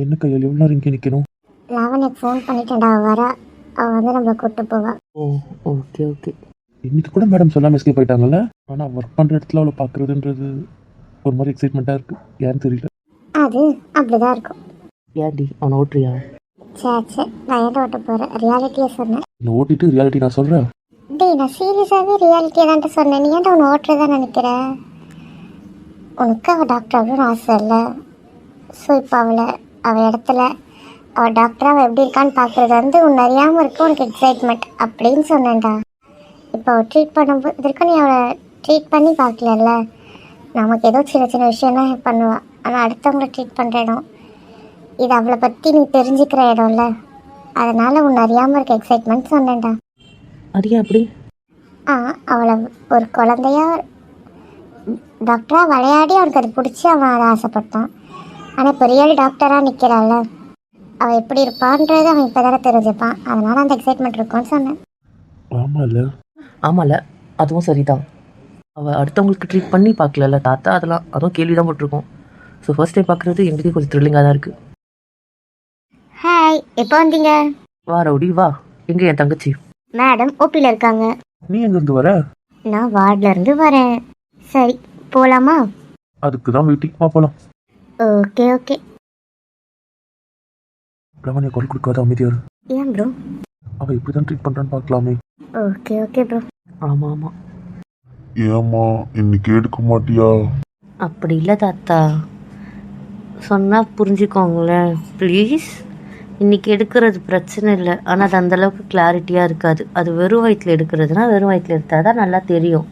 என்ன கையில் எவ்வளோ நேரம் இங்கே நிற்கணும்? லவனுக்கு ஃபோன் பண்ணிட்டேன்டா, வரா. அவள் வந்து நம்மளை கூப்பிட்டு போவா. ஓ, ஓகே ஓகே. இன்னைக்கு கூட மேடம் சொல்லாமல் எஸ்கேப் ஆயிட்டாங்கல்ல. ஆனால் ஒர்க் பண்ணுற இடத்துல அவளை பார்க்குறதுன்றது ஒரு மாதிரி எக்ஸைட்மெண்ட்டாக இருக்குது. ஏன்னு தெரியல. அது அப்படிதான் இருக்கும். ஏன்டி அவனை ஓட்டுறியா? சே நான் ஏன் ஓட்ட போகிறேன், ரியாலிட்டியை சொன்னேன். என்னை ஓட்டிட்டு ரியாலிட்டி நான் சொல்கிறேன். டேய், நான் சீரியஸாகவே ரியாலிட்டியை தான்ட்டு சொன்னேன். நீ ஏன்டா உன்னை ஓட்டுறதா நினைக்கிற? உனக்கு அவள் டாக்டர் ஆகணும்னு ஆசை இல்லை. ஸோ இப்போ அவள் இடத்துல அவள் டாக்டராக அவள் எப்படி இருக்கான்னு பார்க்குறது வந்து உன்னை அறியாமல் இருக்க உனக்கு எக்ஸைட்மெண்ட் அப்படின்னு சொன்னேன்டா. இப்போ அவள் ட்ரீட் பண்ணும்போது இதற்கு நீ அவளை ட்ரீட் பண்ணி பார்க்கலல்ல. நமக்கு ஏதோ சின்ன சின்ன விஷயம்தான் பண்ணுவாள். ஆனால் அடுத்தவங்களை ட்ரீட் பண்ணுற இடம் இது, அவளை பற்றி நீ தெரிஞ்சுக்கிற இடம்ல. அதனால் உன்னை அறியாமல் இருக்க எக்ஸைட்மெண்ட் சொன்னேன்டா. அடியா அப்படி? அவளை ஒரு குழந்தையா டாக்டராக விளையாடி அவனுக்கு அது பிடிச்சி அவன் அதை ஆசைப்பட்டான். ஆனால் இப்போ ரியல் டாக்டராக நிற்கிறாள். அவள் எப்படி இருப்பான்றது அவன் இப்போ தானே தெரிஞ்சுப்பான். அதனால் அந்த எக்ஸைட்மெண்ட் இருக்கும்னு சொன்னேன். ஆமாம்ல, அதுவும் சரிதான். அவள் அடுத்தவங்களுக்கு ட்ரீட் பண்ணி பார்க்கல தாத்தா, அதுவும் கேள்வி தான் போட்டிருக்கோம். ஸோ ஃபர்ஸ்ட் டைம் பார்க்குறது எங்களுக்கே கொஞ்சம் த்ரில்லிங்காக தான் இருக்குது. ஹாய், எப்போ வந்தீங்க? வா ரவுடி வா. எங்கே என் தங்கச்சி? மேடம் ஓபியில் இருக்காங்க. நீ எங்கேருந்து வர? நான் வார்டிலேருந்து வரேன். சரி, போகலாமா? அதுக்கு தான் வெயிட்டிங். போகலாம். Okay okay. ரமணியை கால் கொடுக்காத அமைதியார். ஏன் ப்ரோ? அவள் எப்படி தான் ட்ரீட் பண்ணுறான்னு பார்க்கலாமே. Okay okay bro. ஆமாம் ஆமாம். ஏம்மா இன்னைக்கு எடுக்க மாட்டியா? அப்படி இல்லை தாத்தா, சொன்னால் புரிஞ்சுக்கோங்களேன் ப்ளீஸ். இன்றைக்கி எடுக்கிறது பிரச்சனை இல்லை, ஆனால் அது அந்தளவுக்கு கிளாரிட்டியாக இருக்காது. அது வெறும் வயிற்றில் எடுக்கிறதுனா வெறும் வயிற்றில் எடுத்தால் தான் நல்லா தெரியும்.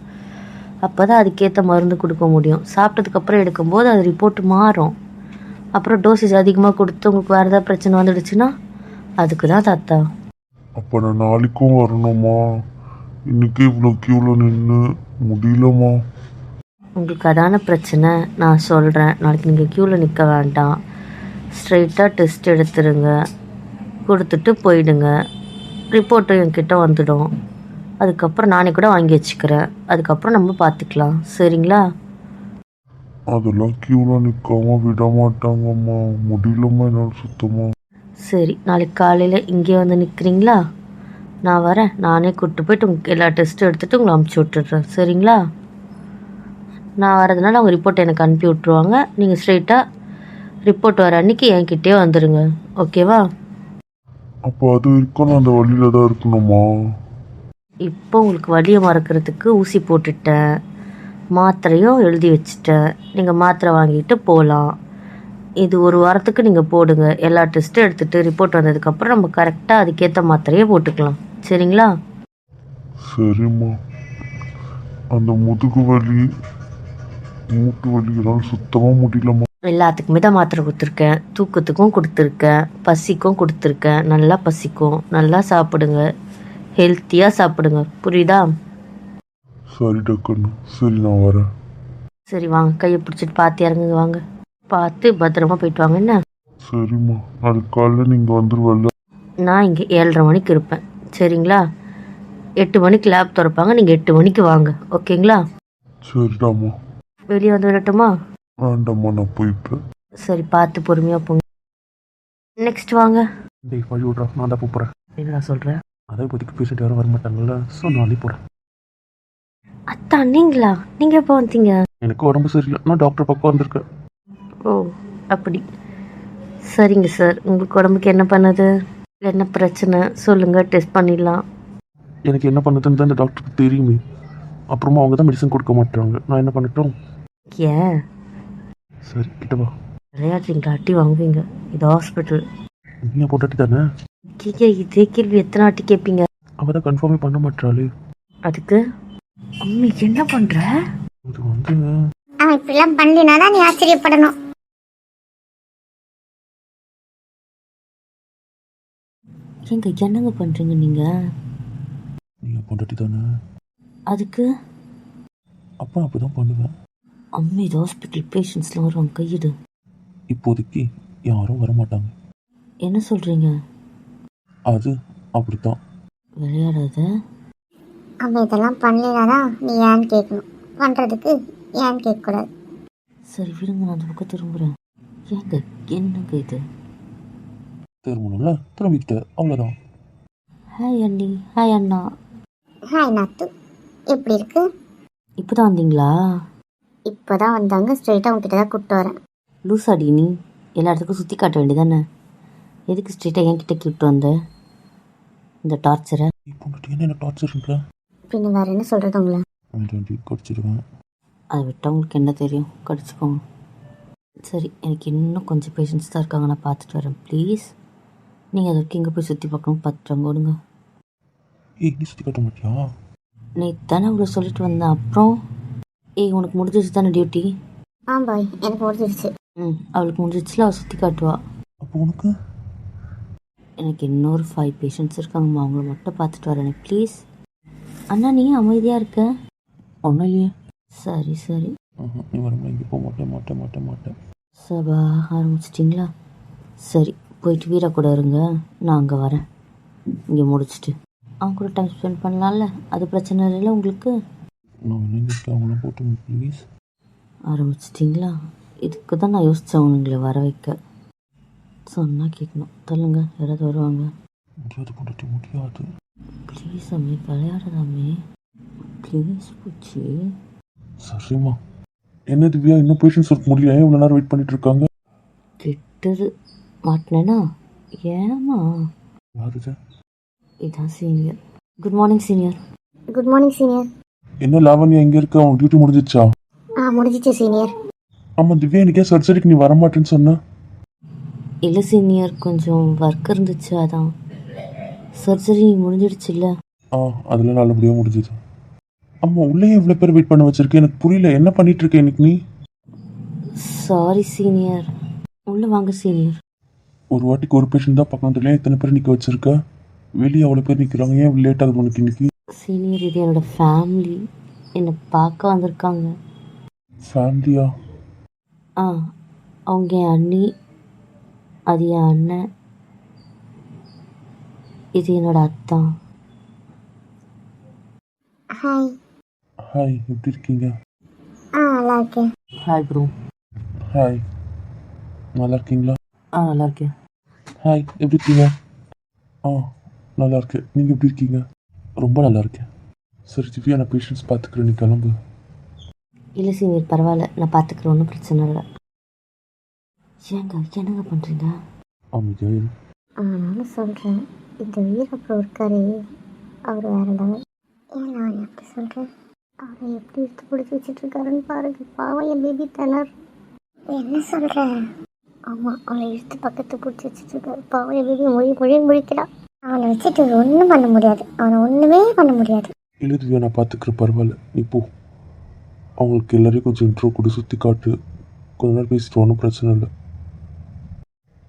அப்போ தான் அதுக்கேற்ற மருந்து கொடுக்க முடியும். சாப்பிட்டதுக்கப்புறம் எடுக்கும்போது அது ரிப்போர்ட் மாறும். அப்புறம் டோசேஜ் அதிகமாக கொடுத்து உங்களுக்கு வேறு ஏதாவது பிரச்சனை வந்துடுச்சுன்னா அதுக்கு தான் தாத்தா. அப்போ நான் நாளைக்கும் வரணுமா? இன்னைக்கு இவ்வளோ க்யூவில் நின்று முடியலம்மா. உங்களுக்கு அதான பிரச்சனை. நான் சொல்கிறேன், நாளைக்கு நீங்கள் க்யூவில் நிற்க வேண்டாம். ஸ்ட்ரைட்டாக டெஸ்ட் எடுத்துருங்க, கொடுத்துட்டு போயிடுங்க. ரிப்போர்ட்டும் என்கிட்ட வந்துடும். அதுக்கப்புறம் நானே கூட வாங்கி வச்சுக்கிறேன். அதுக்கப்புறம் நம்ம பார்த்துக்கலாம், சரிங்களா? அதெல்லாம் க்யூவில் நிற்காம விட மாட்டாங்கம்மா. முடியலம்மா என்னால் சுத்தமாக. சரி, நாளைக்கு காலையில் இங்கே வந்து நிற்கிறீங்களா? நான் வரேன். நானே கூப்பிட்டு போய்ட்டு உங்களுக்கு எல்லா டெஸ்ட்டும் எடுத்துகிட்டு உங்களை அமுச்சு விட்டுடுறேன், சரிங்களா? நான் வரதுனால அவங்க ரிப்போர்ட் எனக்கு அனுப்பி விட்ருவாங்க. நீங்கள் ஸ்ட்ரெயிட்டாக ரிப்போர்ட் வர அன்றைக்கி என்கிட்டே வந்துடுங்க, ஓகேவா? அப்போ அது வரைக்கும் அந்த வழியில் தான் இருக்கணுமா? இப்போ உங்களுக்கு வலியை மறக்கிறதுக்கு ஊசி போட்டுட்டேன், மாத்திரையும் எழுதி வச்சுட்டேன். நீங்கள் மாத்திரை வாங்கிட்டு போகலாம். இது ஒரு வாரத்துக்கு நீங்கள் போடுங்க. எல்லா டெஸ்ட்டும் எடுத்துகிட்டு ரிப்போர்ட் வந்ததுக்கப்புறம் நம்ம கரெக்டாக அதுக்கேற்ற மாத்திரையே போட்டுக்கலாம், சரிங்களா? சரிம்மா. அந்த முதுகு வலி, மூட்டு வலி எல்லாம் சுத்தமாக முடியலம்மா. எல்லாத்துக்குமே தான் மாத்திரை கொடுத்துருக்கேன். தூக்கத்துக்கும் கொடுத்துருக்கேன், பசிக்கும் கொடுத்துருக்கேன். நல்லா பசிக்கும், நல்லா சாப்பிடுங்க, ஹெல்த்தியாக சாப்பிடுங்க, புரியுதா? சரி டக்குன்னு. சரி நான் வரேன். சரி வாங்க, கையை பிடிச்சிட்டு பார்த்து இறங்குங்க. வாங்க, பார்த்து பத்திரமா போயிட்டு வாங்க. என்ன? சரிம்மா. நாளைக்கு காலையில் நீங்கள் வந்துடுவல்ல? நான் இங்கே 7:30 மணிக்கு இருப்பேன், சரிங்களா? 8 மணிக்கு லேப் திறப்பாங்க. நீங்கள் 8 மணிக்கு வாங்க, ஓகேங்களா? சரிடாம்மா. வெளியே வந்து விடட்டுமா? வேண்டாம்மா, நான் போய்ப்பேன். சரி, பார்த்து பொறுமையாக போங்க. நெக்ஸ்ட் வாங்க. டேய் வழி விட்றா, நான் தான் போகிறேன். என்னடா சொல்கிறேன்? அதை இப்போதைக்கு பேஷண்ட் யாரும் வரமாட்டாங்கல்ல, ஸோ நானே போகிறேன். அத்தா நீங்களா? நீங்கள் எப்போ வந்தீங்க? எனக்கு உடம்பு சரியில்லை, நான் டாக்டர் பக்கம் வந்திருக்கேன். ஓ அப்படி. சரிங்க சார், உங்களுக்கு உடம்புக்கு என்ன பண்ணுது, என்ன பிரச்சனை சொல்லுங்கள், டெஸ்ட் பண்ணிடலாம். எனக்கு என்ன பண்ணுதுன்னு தான் இந்த டாக்டருக்கு தெரியுமே. அப்புறமா அவங்க தான் மெடிசன் கொடுக்க மாட்டாங்க. நான் என்ன பண்ணட்டும்? ஏன் சரி கிட்ட வா. விளையாடுறீங்களா? அட்டி வாங்குவீங்க. இது ஹாஸ்பிட்டல். நீ போட்டாட்டி தானே? இதே கேள்வி எத்தனை வாட்டி கேட்பீங்க? அவள் தான் கன்ஃபார்மே பண்ண மாட்டாளே. அதுக்கு அம்மி என்ன பண்ணுற? இது வந்து அவன் இப்படிலாம் பண்ணினாதான் நீ ஆச்சரியப்படணும். எங்க என்னங்க பண்ணுறீங்க நீங்கள்? நீங்கள் போட்டாட்டி தானே? அதுக்கு அப்போ அப்படி தான் பண்ணுவேன். அம்மி இது ஹாஸ்பிட்டல், பேஷண்ட்ஸ்லாம் வருவாங்க, கையிடு. இப்போதைக்கு யாரும் வரமாட்டாங்க. என்ன சொல்கிறீங்க? அது அப்படித்தான். விளையாடாத. அவன் இதெல்லாம் பண்ணலனாதான் நீ ஏன்னு கேட்கணும். பண்ணுறதுக்கு ஏன்னு கேட்கக்கூடாது. சரி விடுங்க, நான் அந்த பக்கம் திரும்புகிறேன். ஏங்க என்னங்க இது? திரும்பணும்ல திரும்பிக்கிட்ட அவ்வளோதான். ஹாய் அண்ணி. ஹாய் அண்ணா. ஹாய் நாத்து, எப்படி இருக்கு? இப்போ தான் வந்தீங்களா? இப்போ தான் வந்தாங்க, ஸ்ட்ரெயிட்டாக உங்ககிட்ட தான் கூப்பிட்டு வரேன். லூஸ் அடி நீ. எல்லா இடத்துக்கும் சுற்றி காட்ட வேண்டியதானே? எதுக்கு ஸ்ட்ரெயிட்டாக என்கிட்ட கூப்பிட்டு வந்த இந்த டார்ச்சரை? இப்போ என்ன என்ன டார்ச்சர்ன்ற பின்ன வேறு என்ன சொல்கிறது உங்களை? குடிச்சிடுவேன். அதை விட்டால் உங்களுக்கு என்ன தெரியும்? கடிச்சிக்கோங்க. சரி, எனக்கு இன்னும் கொஞ்சம் பேஷண்ட்ஸ் தான் இருக்காங்க, நான் பார்த்துட்டு வரேன் ப்ளீஸ். நீங்கள் அது வரைக்கும் இங்கே போய் சுற்றி பார்க்கணும், பார்த்துட்டு ஓடுங்க. நீ சுற்றி காட்ட மாட்டியா? நேற்று தானே அவ்வளோ சொல்லிட்டு வந்தேன். அப்புறம் உனக்கு முடிஞ்சிச்சு தானே டியூட்டி? பாய், எனக்கு முடிஞ்சிருச்சு. அவளுக்கு முடிஞ்சிச்சுல, அவள் சுற்றி காட்டுவா. அப்போ உனக்கு? எனக்கு இன்னொரு 5 பேஷண்ட்ஸ் இருக்காங்கம்மா, அவங்கள மட்டும் பார்த்துட்டு வரேன் ப்ளீஸ். அண்ணா நீ அமைதியாக இருக்க? ஒன்றும் இல்லையே. சரி சரி. நீ வரமா இங்கே போக மாட்டேன். சபா, ஆரம்பிச்சிட்டிங்களா? சரி, போயிட்டு வீரா கூட இருங்க, நான் அங்கே வரேன். இங்கே முடிச்சுட்டு அவங்க கூட டைம் ஸ்பெண்ட் பண்ணலாம்ல, அது பிரச்சனை இல்லைல்ல உங்களுக்கு? நான் இங்கே அவங்கள போட்டு ப்ளீஸ். ஆரம்பிச்சிட்டிங்களா? இதுக்கு தான் நான் யோசித்தேன் உங்களை வர வைக்க. சொன்னால் கேட்கணும். தள்ளுங்க, யாராவது வருவாங்க. முடியாது. ப்ளீஸ் அம்மே, விளையாடாதாமே ப்ளீஸ் பூச்சி. சரிம்மா. என்ன திவ்யா, இன்னும் பேஷன்ஸ் இருக்க முடியல, இவ்வளோ நேரம் வெயிட் பண்ணிட்டு இருக்காங்க. கிட்டது மாட்டினேனா? ஏமா? யாரு? இதான் senior. Good morning senior. Good morning senior. என்ன லாவண்யா எங்கே இருக்க? அவங்க டியூட்டி முடிஞ்சிச்சா? முடிஞ்சிச்சு சீனியர். ஆமாம் திவ்யா, எனக்கே சர்ஜரிக்கு நீ வரமாட்டேன்னு சொன்ன. இல்லை சீனியர், கொஞ்சம் ஒர்க் இருந்துச்சு, அதான். சர்ஜரி முடிஞ்சிடுச்சு இல்லை? அதில் நல்லபடியாக முடிஞ்சுது. ஆமாம், உள்ளே இவ்வளோ பேர் வெயிட் பண்ண வச்சிருக்கேன், எனக்கு புரியல என்ன பண்ணிட்டு இருக்க இன்னைக்கு நீ? Sorry senior. உள்ளே வாங்க சீனியர். ஒரு வாட்டிக்கு ஒரு பேஷண்ட் தான் பக்கத்துல எத்தனை பேர் நிற்க வச்சிருக்க? வெளியே அவ்வளோ பேர் நிற்கிறாங்க, ஏன் லேட் ஆகுது உனக்கு இன்னைக்கு? சீனியர், இது என்னோட ஃபேமிலி, என்னை பார்க்க வந்திருக்காங்க. ஃபேமிலியா? அவங்க என் அண்ணி, அது என் அண்ணன், இது என்னோட அத்தான். ஹாய். ஹாய், எப்படி இருக்கீங்க? நல்லா இருக்கேன். Hi bro. ஹாய், நல்லா இருக்கீங்களா? நல்லா இருக்கேன். ஹாய், எப்படி இருக்கீங்க? நல்லா இருக்கேன். நீங்கள் எப்படி இருக்கீங்க? ரொம்ப நல்லா இருக்கேன். சரி திவ்யா, நான் பேஷண்ட்ஸ் பார்த்துக்கிறேன், நீ கிளம்பு. இல்லை சீனியர், பரவாயில்ல, நான் பார்த்துக்கிறேன், ஒன்றும் பிரச்சனை இல்லை. என்னங்க பண்ணுறீங்க? அமைதியாக. நானும் சொல்கிறேன், இந்த வீரப்போ இருக்காரு, அவர் வேற லெவல். ஏன் நான் எப்படி சொல்கிறேன்? அவரை எப்படி எடுத்து பிடிச்சி வச்சுட்ருக்காருன்னு பாருங்க. பாவம் என் பேபி திணர். என்ன சொல்கிறேன்? ஆமாம், அவனை எடுத்து பக்கத்து பிடிச்சி வச்சுட்ருக்காரு. பாவம் என் பேபி மொழி முழிக்கிறான். அவனை வச்சுட்டு ஒன்றும் பண்ண முடியாது, அவனை ஒன்றுமே பண்ண முடியாது. இல்லை திவ்யா, நான் பார்த்துக்கிறேன், பரவாயில்ல, நீ போ. அவங்களுக்கு எல்லாரையும் கொஞ்சம் இன்ட்ரோ கொடு, சுற்றி காட்டு, கொஞ்ச நேரம் பேசிட்டு ஒன்றும் பிரச்சனை இல்லை.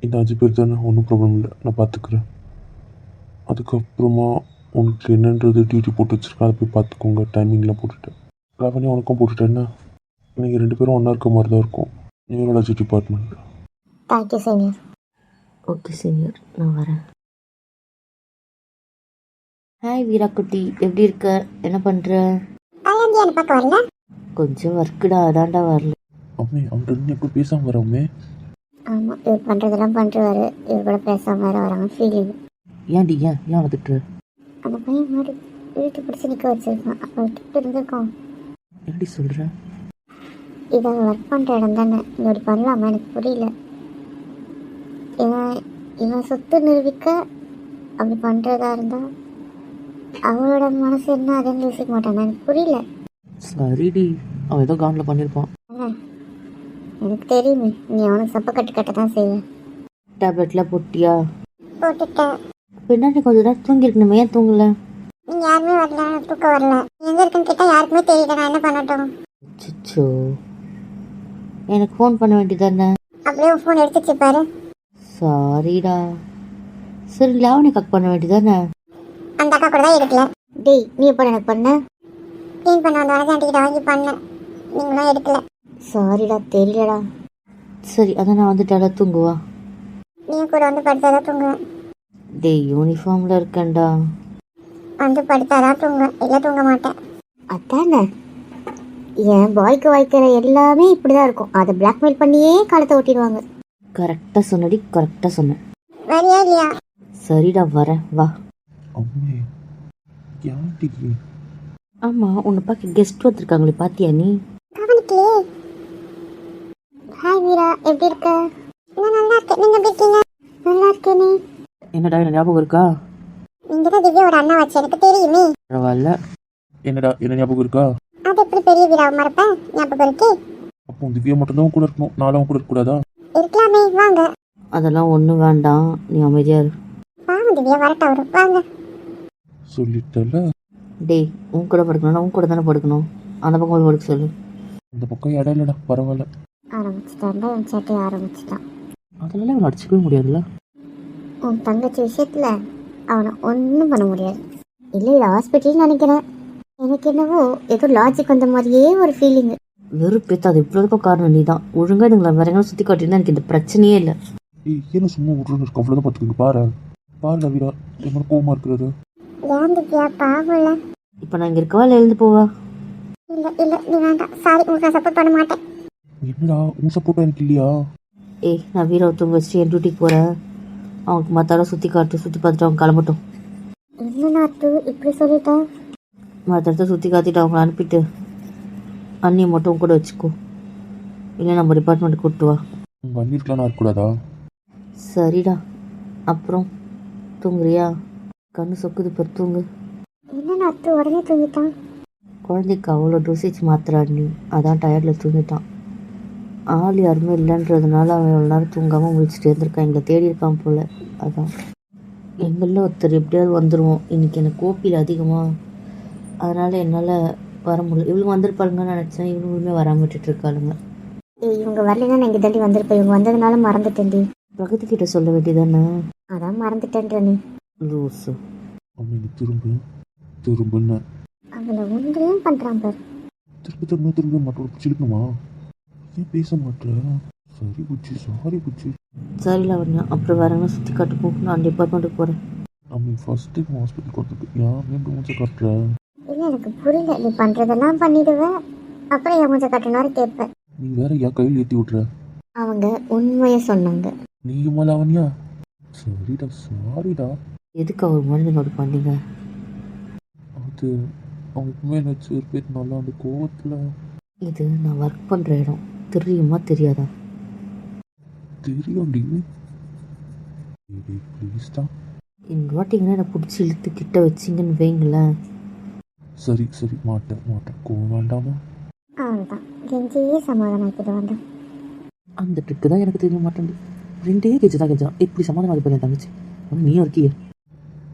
இந்த 5 பேர் தானே, ஒன்றும் ப்ராப்ளம் இல்லை, நான் பார்த்துக்கிறேன். அதுக்கப்புறமா உனக்கு என்னன்றது டியூட்டி போட்டு வச்சுருக்கேன், அதை போய் பார்த்துக்கோங்க. டைமிங்லாம் போட்டுட்டேன். லாவண்யா உனக்கும் போட்டுட்டேன்னா நீங்கள் 2 பேரும் ஒன்றா இருக்க மாதிரி தான் இருக்கும். Neurology department. Thank you senior. Okay senior, நான் வரேன். ஹாய் வீராக்குட்டி, எப்படி இருக்க? என்ன பண்ணுற? என்ன பார்க்க வரல? கொஞ்சம் ஒர்க்குடா, அதான்டா வரல. அம்மே, அவன்கிட்ட எப்படி பேசாமல் வரவுமே? ஆமாம், இவர் பண்ணுறதெல்லாம் பண்ணுறாரு, இவர் கூட பேசாமல் வேறு வராங்க ஃபீலிங். ஏன் வந்துட்டு? அந்த பையன் மாதிரி இழுத்து பிடிச்சி நிற்க வச்சிருக்கான். அப்போ விட்டு இருந்திருக்கோம். எப்படி சொல்கிற? இதை ஒர்க் பண்ணுற இடம் தானே, இப்படி பண்ணலாமா? எனக்கு புரியல. இவன் சொத்து நிரூபிக்க அப்படி பண்ணுறதா இருந்தால் அவளோட மனசு என்ன அதுன்னு யோசிக்க மாட்டானா? எனக்கு புரியல. சரிடி, அவன் ஏதோ கவனில் பண்ணியிருப்பான். எனக்கு தெரியுமே, நீ அவனுக்கு சப்ப கட்ட தான் செய்வேன். டேப்லெட்லாம் போட்டியா? போட்டுட்டேன். பின்னாடி கொஞ்சம் நேரம் தூங்கிருக்கணுமே, ஏன் தூங்கல? நீங்கள் யாருமே வரல, தூக்கம் வரல. எங்கே இருக்குன்னு கேட்டால் யாருக்குமே தெரியல, நான் என்ன பண்ணட்டும்? சிச்சோ, எனக்கு ஃபோன் பண்ண வேண்டியதானே? அப்படியே ஃபோன் எடுத்துச்சு பாரு. சாரிடா. சரி, லாவணி கக் பண்ண வேண்டியதானே? அந்த அக்கா கூட தான் எடுக்கல. டேய், நீ எப்போ எனக்கு பண்ண? க்ளீன் பண்ண வந்த ஆண்டிகிட்ட வாங்கி பண்ணேன், நீங்களும் எடுக்கல. சாரிடா, தெரியலடா. சரி, அதான் நான் வந்துட்டால, தூங்குவா. நீயும் கூட வந்து படுத்தாதான் தூங்குவேன். டேய், யூனிஃபார்மில் இருக்கேன்டா. வந்து படுத்தாதான் தூங்குவேன், இல்லை தூங்க மாட்டேன். அதானே, என் பாய்க்கு வாய்க்கிற எல்லாமே இப்படி தான் இருக்கும். அதை பிளாக்மெயில் பண்ணியே காலத்தை ஓட்டிடுவாங்க. கரெக்டாக சொன்னடி, கரெக்டாக சொன்னேன். வரியா இல்லையா? சரிடா வரேன் வா. அம்மே யாண்டி ஆமாம் உன்னை பார்க்க கெஸ்ட் வந்திருக்காங்களே பார்த்தியா நீ? கவனிக்கலையே. ஹாய் வீரா, எப்படி இருக்க? நான் நல்லா இருக்கேன், நீங்க எப்படி இருக்கீங்க? நல்லா இருக்கேனே. என்னடா என்ன ஞாபகம் இருக்கா? நீங்க தான் திவ்யாவோட அண்ணா வச்சு எனக்கு தெரியுமே. பரவாயில்ல. என்னடா என்ன ஞாபகம் இருக்கா? அது எப்படி பெரிய வீராவை மறப்பேன்? ஞாபகம் இருக்கே. அப்போ திவ்யா மட்டும்தான் உன் கூட இருக்கணும், நானும் கூட இருக்கக்கூடாதா? இருக்கலாமே, வாங்க. அதெல்லாம் ஒன்றும் வேண்டாம், நீ அமைதியா இரு. வாங்க திவ்யா, வரட்டும் அவரு, வாங்க. சொல்லிட்டல. டேய் உன் கூட படுக்கணும்னா உன் கூட தானே படுக்கணும், அந்த பக்கம் போய் படுக்க சொல்லு. அந்த பக்கம் இடம் இல்லைடா, பரவாயில்ல. ஆரம்பிச்சிட்டான்டா என் சேட்டையை ஆரம்பிச்சிட்டான். அதெல்லாம் இவன் அடிச்சுக்கவே முடியாதுல்ல. உன் தங்கச்சி விஷயத்துல அவனை ஒன்றும் பண்ண முடியாது. இல்லை ஹாஸ்பிட்டல் நினைக்கிறேன். எனக்கு என்னவோ ஏதோ லாஜிக் வந்த மாதிரியே ஒரு ஃபீலிங். வெறுப்பேத்து, அது இவ்வளோதுக்கும் காரணம் நீ தான். ஒழுங்காக இதுங்களை வேற எங்கே சுற்றி காட்டியிருந்தா எனக்கு இந்த பிரச்சனையே இல்லை. ஏய் என்ன சும்மா விட்ருன்னு இருக்கு, அவ்வளோதான் பார்த்துக்கிட்டு பாரு. பாருடா வீரா, என்ன கோவமாக இருக்கிறது. ஏன் திவ்யா, பாவம்ல. இப்போ நான் இங்கே இருக்கவா இல்லை எழுந்து போவா? இல்லை இல்லை, நீ வேண்டாம், சாரி, உங்களுக்கு நான் சப்போர்ட் பண்ண மாட்டேன். என்னடா உன் சப்போர்ட் எனக்கு இல்லையா? ஏய் நான் வீரை தூங்க வச்சுட்டு என் டியூட்டிக்கு போகிறேன். அவங்களுக்கு மற்ற சுற்றி பார்த்துட்டு அவங்க கிளம்பட்டும். இல்லை நாத்து, இப்படி சொல்லிட்டேன். மற்ற இடத்த சுற்றி காத்திட்டு அவங்கள அனுப்பிட்டு அண்ணியை மட்டும் கூட வச்சுக்கோ, இல்லை நம்ம டிபார்ட்மெண்ட்டுக்கு கூப்பிட்டு வா. உங்கள் அண்ணிருக்கலாம் நான் இருக்கக்கூடாதா? சரிடா. அப்புறம் தூங்குறியா? கண்ணு சொக்குது பாரு, தூங்கு. என்ன நாத்து, உடனே தூங்கிட்டான்? குழந்தைக்கு அவ்வளோ டோசேஜ் மாத்திரா நீ, அதான் டயர்டில் தூங்கிட்டான். ஆள் யாருமே இல்லைன்றதுனால அவன் எவ்வளோ நேரம் தூங்காமல் முடிச்சுட்டு இருந்திருக்கான். எங்களை தேடி இருக்கான் போல், அதான். எங்களில் ஒருத்தர் எப்படியாவது வந்துடுவோம். இன்றைக்கி எனக்கு கோப்பியில் அதிகமாக, அதனால் என்னால் வர முடியல. இவங்க வந்திருப்பாளுங்கன்னு நினச்சேன், இவங்களுமே வராமல் விட்டுட்ருக்காளுங்க. ஏய், இவங்க வரலைன்னா நான் இங்கே தாண்டி வந்திருப்பேன். இவங்க வந்ததுனால மறந்துட்டேன்டி. பிரகதிக்கிட்ட சொல்ல வேண்டியதானே? அதான் மறந்துட்டேன்ற நீ. லூசு. அம்மா நீ திரும்புன்னு அவளை ஒன்றையும் பண்ணுறான் பாரு. திரும்ப மாட்டோம் சிலுக்குமா? ஏன் பேச மாட்டேன்? சரி புச்சி, சாரி புச்சி. சரியில்ல வரணும். அப்புறம் வேறங்க சுற்றி காட்டுப்போம், நான் டிபார்ட்மெண்ட்டுக்கு போகிறேன். அம்மா ஃபர்ஸ்ட் டைம் ஹாஸ்பிட்டல் கொடுத்துருக்கு, ஏன் மீண்டும் மூச்சை காட்டுற? இல்லை எனக்கு புரியல. நீ பண்ணுறதெல்லாம் பண்ணிடுவேன், அப்புறம் என் கொஞ்சம் கட்டினாரு கேட்பேன். நீ வேற ஏன் கையில் ஏற்றி விட்ற? அவங்க உண்மையை சொன்னாங்க. நீ மலாவனியா? சரிடா, சாரிடா. எதுக்கு அவர் மனிதனோட பண்ணீங்க? அது அவங்களுக்குமே வச்சு ஒரு பேர் நல்லா அந்த கோவத்தில். இது நான் ஒர்க் பண்ணுற இடம், தெரியுமா தெரியாதா? தெரியும் ப்ளீஸ் தான். எங்கள் வாட்டிங்கன்னா என்னை பிடிச்சி இழுத்து கிட்ட வச்சிங்கன்னு வைங்களேன். சரி மாட்டேன் கோவம் வேண்டாமா? அவன்தான் கெஞ்சியே சமாதானம் ஆக்கிட்டு வந்தேன். அந்த ட்ரிக்கு தான் எனக்கு தெரிய மாட்டேங்குது. ரெண்டே கெஜி தான் கெஜா, இப்படி சமாதானம் அது பண்ண தங்கச்சி. ஆனால் நீயும் இருக்கியே.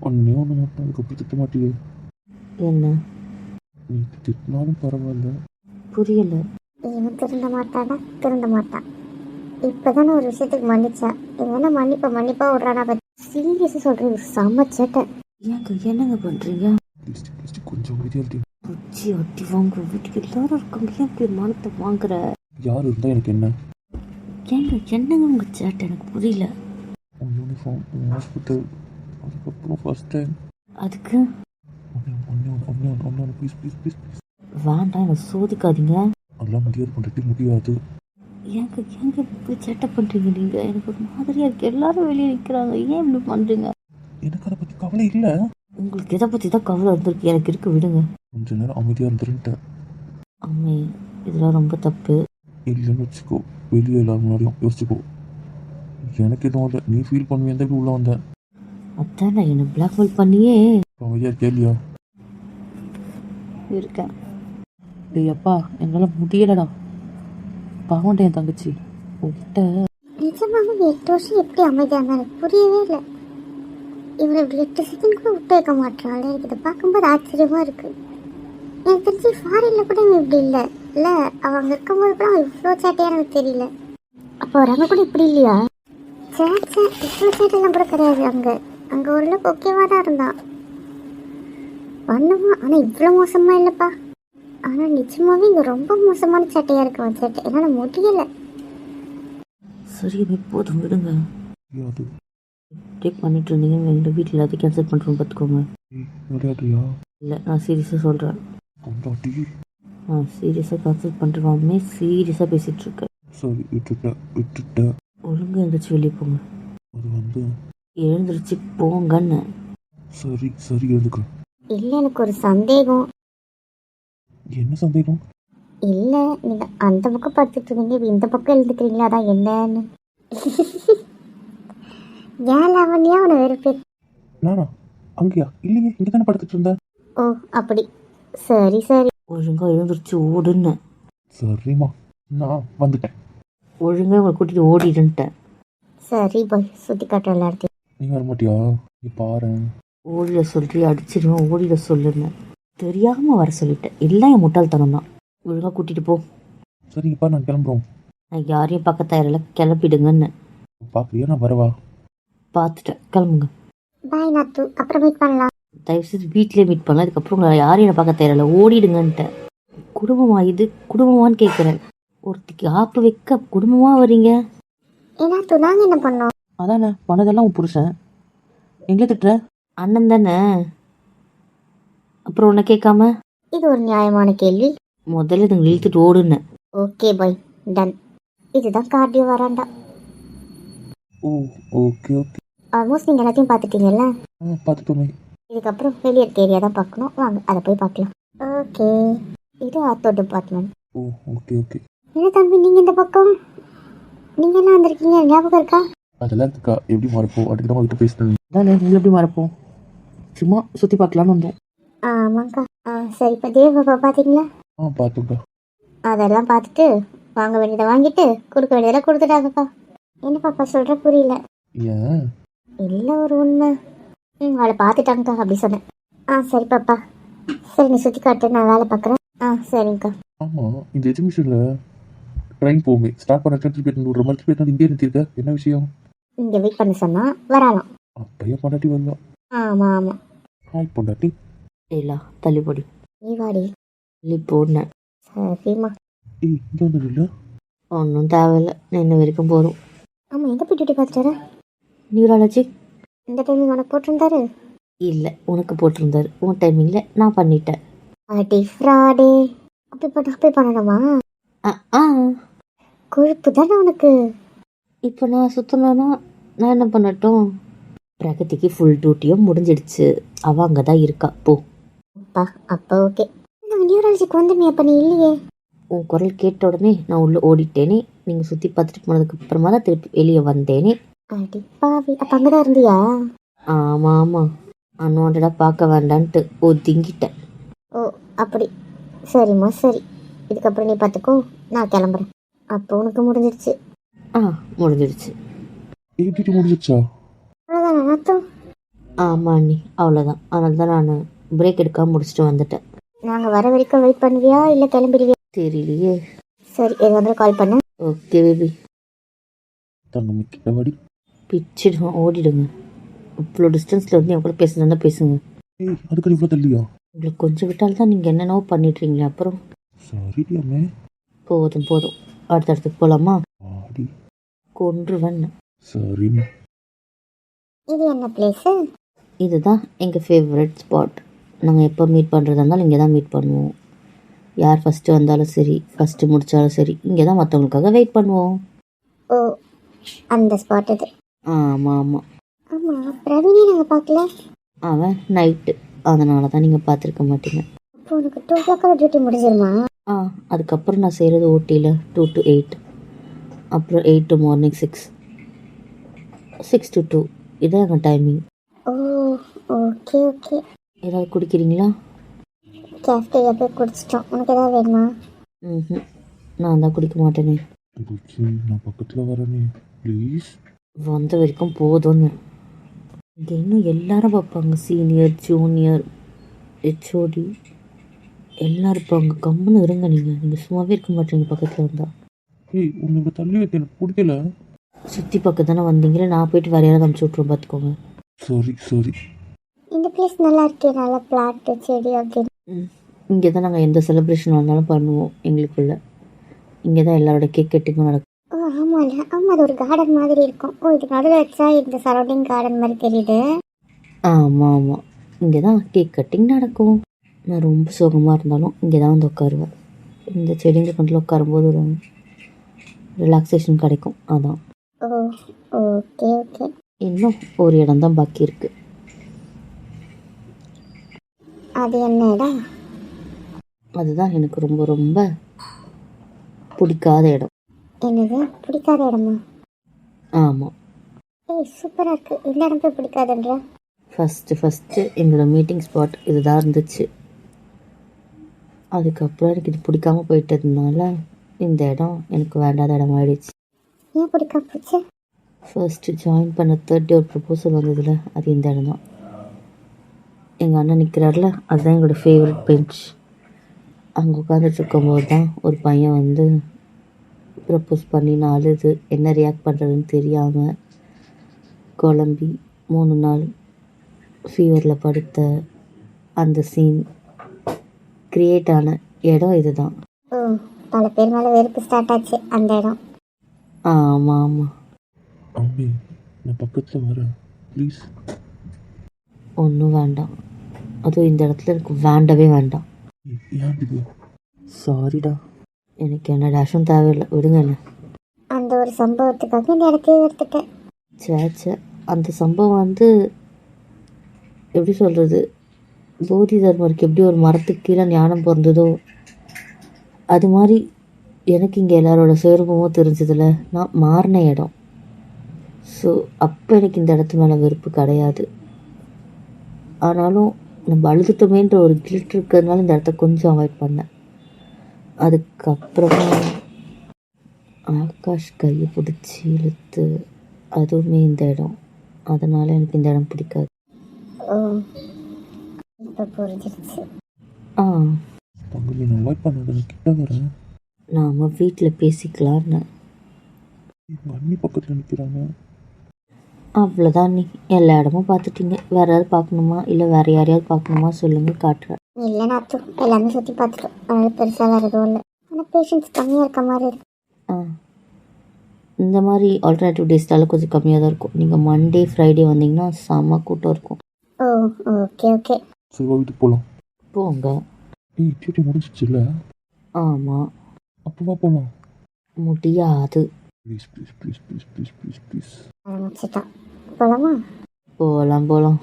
ஒன்றே ஒன்று மட்டும் அதுக்கப்புறம் திட்ட மாட்டியே. என்ன? நீ திட்டினாலும் பரவாயில்ல. புரியல. இவன் திருந்த மாட்டான். இப்போதானே ஒரு விஷயத்துக்கு மன்னிச்சா, இவன் மன்னிப்பா விட்றானா? சீரியஸாக சொல்கிறேன், செம்ம சேட்டை. ஏங்க என்னங்க பண்ணுறீங்க? ப்ளீஸ் கொஞ்சம் அமைதியாக பூச்சி அட்டி வாங்குற வீட்டுக்கு எல்லாரும் இருக்காங்க, ஏன் இப்படி மானத்தை வாங்குற? யார் இருந்தால் எனக்கு என்ன? ஏங்க என்னங்க உங்கள் சேட்டை எனக்கு புரியல. உன் யூனிஃபார்ம், உன் ஹாஸ்பிட்டல், அதுக்கப்புறம் ஃபர்ஸ்ட் டைம். அதுக்கு ஒன்று ப்ளீஸ். வேண்டாம், என்னை சோதிக்காதீங்க. அதெல்லாம் முடியாது. ஏங்க இப்படி சேட்டை பண்ணுறீங்க நீங்கள்? எனக்கு ஒரு மாதிரியாக இருக்குது. எல்லாரும் வெளியே நிற்கிறாங்க, ஏன் இப்படி பண்ணுறீங்க? எனக்கு அதை பற்றி கவலை இல்லை. உங்களுக்கு எதை பற்றி தான் கவலை இருந்திருக்கு, எனக்கு இருக்க விடுங்க. கொஞ்ச நேரம் அமைதியாக இருந்துருன்ட்டேன். அம்மே இதெல்லாம் ரொம்ப தப்பு. இல்லைன்னு வச்சுக்கோ, வெளியே எல்லாரும் முன்னாடியும் யோசிச்சுக்கோ. எனக்கு எதுவும் இல்லை, நீ ஃபீல் பண்ணுவேன் தான் உள்ளே வந்தேன். அதான் நான் என்னை பிளாக்மெயில் பண்ணியே அமைதியாக கேள்வியா இருக்கேன். டேய் அப்பா, என்னால் முடியலடா. பாவண்டே என் தங்கச்சி உங்ககிட்ட. நிஜமாகவும் 8 வருஷம் எப்படி அமைதியாக இருந்தா எனக்கு புரியவே இல்லை. இவரை இப்படி 8 செகண்ட் கூட விட்டு வைக்க மாட்டான். எனக்கு இதை பார்க்கும்போது ஆச்சரியமாக இருக்குது. எனக்கு தெரிஞ்சு ஃபாரினில் கூட இவன் இப்படி இல்லை. அவங்க இருக்கும்போது கூட அவன் இவ்வளோ சேட்டையாக எனக்கு தெரியல. அப்போ அவங்க கூட இப்படி இல்லையா? சேட்டை இவ்வளோ சேட்டைலாம் கூட கிடையாது. அங்கே ஓரளவுக்கு ஓகேவாக தான் இருந்தான். பண்ணுமா, ஆனால் இவ்வளோ மோசமாக இல்லைப்பா. ஆனால் நிச்சயமாகவே இங்கே ரொம்ப மோசமான சேட்டையாக இருக்கு அவன் சேட்டை. என்னால் முடியலை. சரி போதும் விடுங்க. அது டேக் பண்ணிட்டு இருந்தீங்க, எங்கள் வீட்டில் எல்லாத்தையும் கேன்சல் பண்ணுறோம் பார்த்துக்கோங்க. விளையாடுறியா? இல்லை நான் சீரியஸாக சொல்கிறேன். கொண்டாட்டி நான் சீரியஸாக கேன்சல் பண்ணுறவாமே, சீரியஸாக பேசிகிட்ருக்கேன். சரி விட்டுட்டேன். ஒழுங்காக எழுந்திரிச்சு வெளியே போங்க. அது எழுந்திருச்சு போங்கன்னு. சரி சரி எழுதுக்கிறேன். இல்லை, எனக்கு ஒரு சந்தேகம். என்ன சந்தேகம்? இல்லை, நீங்கள் அந்த பக்கம் படுத்துட்டு இருந்தீங்க, இப்ப இந்த பக்கம் எழுதுக்கிறீங்களா? அதான் என்னன்னு. ஏன் லாவண்யா அவனை வெறுப்பே? நானா? அங்கேயா? இல்லையே, இங்கே தானே படுத்துட்டு இருந்தேன். ஓ, அப்படி. சரி சரி. ஒழுங்கா எழுந்திருச்சு ஓடுன்னு. சரிம்மா, நான் வந்துட்டேன். ஒழுங்கா உங்களை கூட்டிகிட்டு ஓடிடுன்ட்டேன். சரி பாய், சுற்றி காட்டுற எல்லாத்தையும். நீ வர மாட்டியா? நீ பாரு. ஓடிட சொல்றி அடிச்சிருவேன், ஓடிட சொல்லுன்னு தெரியாமல் வர சொல்லிட்டேன். எல்லாம் என் முட்டாள்தனம் தான். ஒழுங்காக கூட்டிகிட்டு போ. சரிங்கப்பா, நான் கிளம்புறோம். நான் யாரையும் பார்க்க தயாரில்ல, கிளப்பிடுங்கன்னு. பார்க்குறியா? நான் வரவா? பார்த்துட்டேன், கிளம்புங்க. பாய் நாத்து, அப்புறம் மீட் பண்ணலாம். தயவுசெய்து வீட்டிலே மீட் பண்ணலாம். இதுக்கப்புறம் உங்களை யாரையும் என்னை பார்க்க தேவையில்ல, ஓடிடுங்கன்ட்டேன். குடும்பமா இது? குடும்பமான்னு கேட்குறேன். ஒருத்திக்கு ஆப்பு வைக்க குடும்பமாக வரீங்க? ஏன்னா நாங்கள் என்ன பண்ணோம்? அதானே பண்ணதெல்லாம் உன் புருஷன். எங்கே திட்டுற? அண்ணன் தானே, அப்புறம் உன்னை கேட்காம? இது ஒரு நியாயமான கேள்வி. முதல்ல இதுங்க இழுத்துட்டு ஓடுன்னு. Okay bye, done. இதுதான் கார்டியோ வராண்டா. Oh, okay okay. ஆல்மோஸ்ட் நீங்கள் எல்லாத்தையும் பார்த்துட்டீங்கல்ல. பார்த்துட்டோமே. இதுக்கப்புறம் வெளியே இருக்க ஏரியா தான் பார்க்கணும். வாங்க, அதை போய் பார்க்கலாம். ஓகே, இது ஆத்தோ டிபார்ட்மெண்ட். ஓ, ஓகே ஓகே. என்ன தம்பி, நீங்கள் இந்த பக்கம் நீங்கள் எல்லாம் வந்திருக்கீங்க, ஞாபகம் இருக்கா? அதெல்லாம் இருக்கா? எப்படி மறப்போம்? அதுக்கு தான் உங்ககிட்ட பேசினேன். அதானே, நீங்கள் எப்படி மறப்போம்? சும்மா சுற்றி பார்க்கலான்னு வந்தோம். ஆமாங்க்கா. சரி, இப்போ தேவ் பாப்பா பார்த்தீங்களா? பார்த்தோம்க்கா. அதெல்லாம் பார்த்துட்டு வாங்க வேண்டியதை வாங்கிட்டு கொடுக்க வேண்டியதெல்லாம் கொடுத்துட்டாங்கக்கா. என்ன பாப்பா சொல்கிற, புரியல? ஏன்? இல்லை, ஒரு உண்மை. அவளை பார்த்துட்டாங்கக்கா, அப்படி சொன்னேன். சரி பாப்பா, சரி நீ சுற்றி காட்டு, நான் வேலை பார்க்குறேன். சரிங்கக்கா. ஆமாம், இந்த எஜுகேஷனில் ட்ரெயின் போகுமே, ஸ்டார்ட் பண்ண திருப்பி ஒரு மாதிரி போயிட்டு இங்கே நிறுத்திருக்க. என்ன விஷயம்? இங்கே வெயிட் பண்ண சொன்னால் வரலாம். அப்பையா பொண்டாட்டி வரலாம். ஆமாம் ஆமாம். ஹாய் பொண்டாட்டி. இல்லா தள்ளிப்படி. நீ வாடி. தள்ளி போனேன். சரிம்மா. ஏய், இங்கே வந்தது இல்லை. ஒன்றும் தேவையில்லை, நின்று வரைக்கும் போதும். ஆமாம், எங்கே போய் டியூட்டி பார்த்துட்டாரு? நியூராலஜி. இந்த டைமிங் உனக்கு போட்டிருந்தாரு? இல்லை, உனக்கு போட்டிருந்தாரு. உன் டைமிங்கில் நான் பண்ணிட்டேன். அடி ஃப்ராடே. அப்படி பண்ணணுமா? ஆ கொழுப்பு தானே உனக்கு. இப்போ நான் சுற்றணும்னா நான் என்ன பண்ணட்டும்? பிரகதிக்கு ஃபுல் டியூட்டியும் முடிஞ்சிடுச்சு. அவள் அங்கே தான் இருக்கா. போ. அப்பா, அப்போ ஓகே. நாங்கள் நியூராலஜிக்கு வந்துமே, அப்போ நீ இல்லையே. உன் குரல் கேட்ட உடனே நான் உள்ளே ஓடிட்டேனே. நீங்கள் சுற்றி பார்த்துட்டு போனதுக்கு அப்புறமா தான் திருப்பி வெளியே வந்தேனே. அடி பாவி, அப்போ அங்கே தான் இருந்தியா? ஆமாம் ஆமாம், அன்வான்டாக பார்க்க வேண்டான்ட்டு ஒதுங்கிட்டேன். ஓ, அப்படி. சரிம்மா சரி, இதுக்கப்புறம் நீ பார்த்துக்கோ, நான் கிளம்புறேன். அப்போ உனக்கு முடிஞ்சிடுச்சு. முடிஞ்சிடுச்சு. டியூட்டி முடிஞ்சிடுச்சா? அவ்வளோதான் அர்த்தம். ஆமாம் அண்ணி, அவ்வளோதான். அதனால தான் நான் பிரேக் எடுக்காமல் முடிச்சுட்டு வந்துட்டேன். நாங்கள் வர வரைக்கும் வெயிட் பண்ணுவியா இல்லை கிளம்பிடுவியா? தெரியலையே. சரி, எது வந்து கால் பண்ண. Okay baby. தங்கமே கிட்ட வாடி. பிச்சிடுவோம், ஓடிடுங்க. இவ்வளோ டிஸ்டன்ஸில் வந்து என் கூட பேசுனா பேசுங்க. ஏய், அதுக்கு இவ்வளோ தள்ளியா? உங்களுக்கு கொஞ்சம் விட்டால் தான் நீங்கள் என்னென்னவோ பண்ணிடுறீங்களே. அப்புறம் சாரி டியாமே. போதும் போதும், அடுத்த இடத்துக்கு போகலாமா? ஆடி. கொன்றுவன். சரிம்மா. இது என்ன பிளேஸு? இதுதான் எங்கள் ஃபேவரட் ஸ்பாட். நாங்கள் எப்போ மீட் பண்ணுறதா இருந்தாலும் இங்கே தான் மீட் பண்ணுவோம். யார் ஃபஸ்ட்டு வந்தாலும் சரி, ஃபஸ்ட்டு முடித்தாலும் சரி, இங்கே தான் மற்றவங்களுக்காக வெயிட் பண்ணுவோம். ஓ, அந்த ஸ்பாட் இது. ஆமாம் ஆமாம். ஆமாம், பிரவீனி நாங்கள் பார்க்கல. அவன் நைட்டு, அதனால தான் நீங்கள் பார்த்துருக்க மாட்டீங்க. அப்போ உனக்கு 2 o'clock டியூட்டி முடிஞ்சிருமா? அதுக்கப்புறம் நான் செய்கிறது ஓட்டியில் 2 to 8, அப்புறம் 8 to morning 6, 6 to 2. இதான் எங்கள் டைமிங். ஓ, ஓகே ஓகே. ஏதாவது குடிக்கிறீங்களா? கேஃப்டேரியா போய் குடிச்சிட்டோம். உனக்கு ஏதாவது வேணுமா? நான் தான் குடிக்க மாட்டேனே. புச்சி, நான் பக்கத்தில் வரேனே ப்ளீஸ். வந்த வரைக்கும் போதும்னு. இங்கே இன்னும் எல்லாரும் பார்ப்பாங்க. சீனியர், ஜூனியர், ஹெச்ஓடி எல்லாம் இருப்பாங்க. கம்முன்னு இருங்க. நீங்கள் சும்மாவே இருக்க மாட்டீங்க பக்கத்தில் வந்தால். ஏய், உன்னை தள்ளி வைக்க எனக்கு பிடிக்கல. சுற்றி பக்கம் தானே வந்தீங்களே, நான் போயிட்டு வேறு யாராவது அனுப்பிச்சி விட்ருவோம், பார்த்துக்கோங்க. Sorry sorry. இந்த பிளேஸ் நல்லா இருக்கே, நல்லா பிளாட்டு செடி அப்படின்னு. இங்கே தான் நாங்கள் எந்த செலிப்ரேஷன் வந்தாலும் பண்ணுவோம் எங்களுக்குள்ள. இங்கே தான் எல்லாரோட கேக் கட்டிங்கும் நடக்கும். ஓ ஆமாம்ல, ஆமாம், அது ஒரு கார்டன் மாதிரி இருக்கும். ஓ, இது நடுவில் வச்சா இந்த சரௌண்டிங் கார்டன் மாதிரி தெரியுது. ஆமாம் ஆமாம், இங்கே தான் கேக் கட்டிங் நடக்கும். நான் ரொம்ப சோகமாக இருந்தாலும் இங்கே தான் வந்து உட்காருவேன். இந்த செடிங்க கொண்டு உட்காரும்போது ஒரு ரிலாக்ஸேஷன் கிடைக்கும். அதான். ஓ, ஓகே ஓகே. இன்னும் ஒரு இடம் தான் பாக்கி இருக்குது. அது என்ன இடம்? அதுதான் எனக்கு ரொம்ப ரொம்ப பிடிக்காத இடம். என்னது பிடிக்காத இடமா? ஆமாம், ஏய் சூப்பராக இருக்கு. இந்த இடம் போய் பிடிக்காதுன்ற? ஃபஸ்ட்டு எங்களோட மீட்டிங் ஸ்பாட் இதுதான் இருந்துச்சு. அதுக்கப்புறம் எனக்கு இது பிடிக்காம போயிட்டதுனால இந்த இடம் எனக்கு வேண்டாத இடம் ஆயிடுச்சு. ஏன் பிடிக்காம போச்சு? ஃபர்ஸ்ட்டு ஜாயின் பண்ண தேர்ட் ஒரு ப்ரப்போசல் வந்ததில்ல, அது இந்த இடம் தான். எங்கள் அண்ணன் நிற்கிறார்ல, அதுதான் எங்களோட ஃபேவரட் பெஞ்ச். அங்கே உட்காந்துட்டு இருக்கும்போது தான் ஒரு பையன் வந்து ப்ரப்போஸ் பண்ணி நான் அழுது என்ன ரியாக்ட் பண்ணுறதுன்னு தெரியாமல் குழம்பி 3 நாள் ஃபீவரில் படுத்த அந்த சீன் க்ரியேட் ஆன இடம் இது தான். ஓ, பல பேர் மேலே வெறுப்பு ஸ்டார்ட் ஆச்சு அந்த இடம். ஆமாம் ஆமாம். அம்பி, நான் பக்கத்தில் வரேன் ப்ளீஸ். ஒன்றும் வேண்டாம், அதுவும் இந்த இடத்துல எனக்கு வேண்டவே வேண்டாம். ஏன் இது? சாரிடா, எனக்கு என்ன டேஷும் தேவையில்லை, விடுங்க என்ன. அந்த ஒரு சம்பவத்துக்காக இந்த இடத்தையே எடுத்துட்டேன். சேச்சே, அந்த சம்பவம் வந்து எப்படி சொல்கிறது, போதி தர்மருக்கு எப்படி ஒரு மரத்துக்கு கீழே ஞானம் பிறந்ததோ அது மாதிரி எனக்கு இங்கே எல்லாரோட சேர்வமும் தெரிஞ்சதில்ல. நான் மாறின இடம். ஸோ அப்போ எனக்கு இந்த இடத்து மேலே வெறுப்பு கிடையாது. ஆனாலும் நம்ம அழுதுட்டோமேன்ற ஒரு கில்ட் இருக்கிறதுனால இந்த இடத்த கொஞ்சம் அவாய்ட் பண்ணேன். அதுக்கப்புறமா ஆகாஷ் கையை பிடிச்சி இழுத்து, அதுவுமே இந்த இடம். அதனால் எனக்கு இந்த இடம் பிடிக்காது. ஓ, இப்போ புரிஞ்சிருச்சு. ஆ, தம்பி, நான் அவாய்ட் பண்ணாத, நான் கிட்ட வரேன். நாம் வீட்டில் பேசிக்கலான்னு. எங்கள் அண்ணி பக்கத்தில் நிற்கிறாங்க. அவ்வளோதான், நீ எல்லா இடமும் பார்த்துட்டீங்க. வேறு யாராவது பார்க்கணுமா இல்லை வேறு யாரையாவது பார்க்கணுமா சொல்லுங்கள், காட்டுறேன். இல்லை நாத்து, எல்லாமே சுற்றி பார்த்துட்டோம். அதனால பெருசாக வேறு எதுவும் இல்லை. ஆனால் பேஷண்ட்ஸ் கம்மியாக இருக்க மாதிரி இருக்கு. ஆ, இந்த மாதிரி ஆல்டர்னேட்டிவ் டேஸ்டால கொஞ்சம் கம்மியாக தான் இருக்கும். நீங்கள் மண்டே ஃப்ரைடே வந்தீங்கன்னா செம்ம கூட்டம் இருக்கும். ஓ, ஓகே ஓகே. சரி, வா, வீட்டுக்கு போகலாம். போங்க. ஏய், டியூட்டி முடிஞ்சிச்சுல்ல? ஆமாம், அப்போ வா போகலாம். முடியாது. Please please please please please please please. ஆரம்பிச்சிட்டான். போகலாமா? போகலாம்.